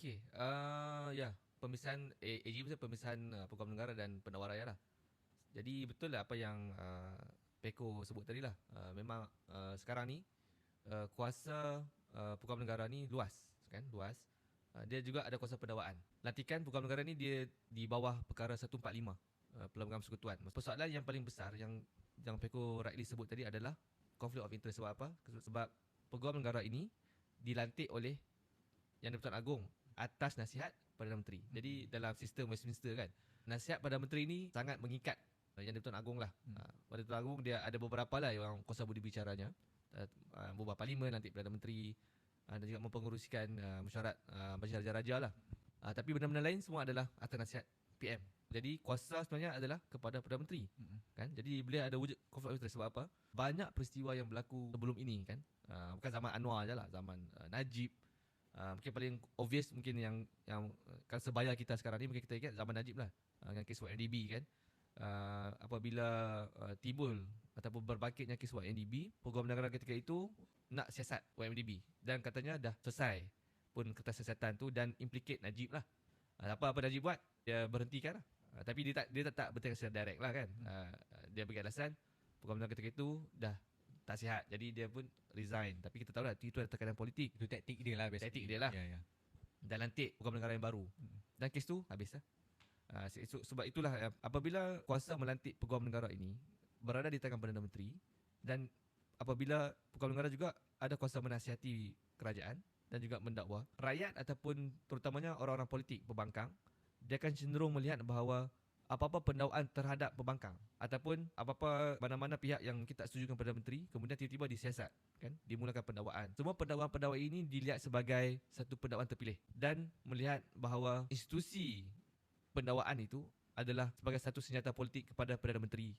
Okey, ya, pemisahan AG itu pemisahan program negara dan pendakwa rakyat lah. Jadi betul lah apa yang Peko sebut tadi lah. Memang sekarang ni kuasa program negara ni luas, kan? Luas. Dia juga ada kuasa pendakwaan. Lantikan program negara ni dia di bawah perkara 145 Perlembagaan Persekutuan. Persoalan yang paling besar yang Peko rightly sebut tadi adalah conflict of interest. Sebab apa? Sebab program negara ini dilantik oleh Yang di-Pertuan Agong atas nasihat Perdana Menteri. Jadi dalam sistem Westminster kan, nasihat Perdana Menteri ni sangat mengikat Yang di-Pertuan Agong lah. Pada Pertuan Agong dia ada beberapa lah yang kuasa budi bicaranya. Beberapa parlimen, nanti Perdana Menteri, dan juga mempengerusikan mesyuarat Majlis Raja-Raja lah. Tapi benda-benda lain semua adalah atas nasihat PM. Jadi kuasa sebenarnya adalah kepada Perdana Menteri. Kan? Jadi beliau ada wujud conflict of interest. Sebab apa? Banyak peristiwa yang berlaku sebelum ini kan. Bukan zaman Anwar je lah, zaman Najib. Mungkin paling obvious mungkin yang kan sebaya kita sekarang ni, mungkin kita ingat zaman Najib lah, dengan kes YMDB kan. Apabila timbul ataupun berbangkitnya kes YMDB, program negara ketika itu nak siasat YMDB dan katanya dah selesai pun kertas siasatan tu dan implicate Najib lah. Apa Najib buat? Dia berhentikan lah. Tapi dia tak bertindak secara direct lah kan. Dia bagi alasan program negara ketika itu dah tak sihat. Jadi dia pun resign. Tapi kita tahu lah itu ada tekanan politik. Itu taktik dia lah. Taktik dia lah. Ya. Dan lantik program negara yang baru. Dan kes tu habis lah. Sebab itulah apabila kuasa melantik program negara ini berada di tangan Perdana Menteri, dan apabila program negara juga ada kuasa menasihati kerajaan dan juga mendakwa, rakyat ataupun terutamanya orang-orang politik pembangkang, dia akan cenderung melihat bahawa apa-apa pendakwaan terhadap pembangkang ataupun apa-apa mana-mana pihak yang kita tak setuju dengan Perdana Menteri kemudian tiba-tiba disiasat kan, dimulakan pendakwaan. Semua pendakwaan-pendakwaan ini dilihat sebagai satu pendakwaan terpilih dan melihat bahawa institusi pendakwaan itu adalah sebagai satu senjata politik kepada Perdana Menteri.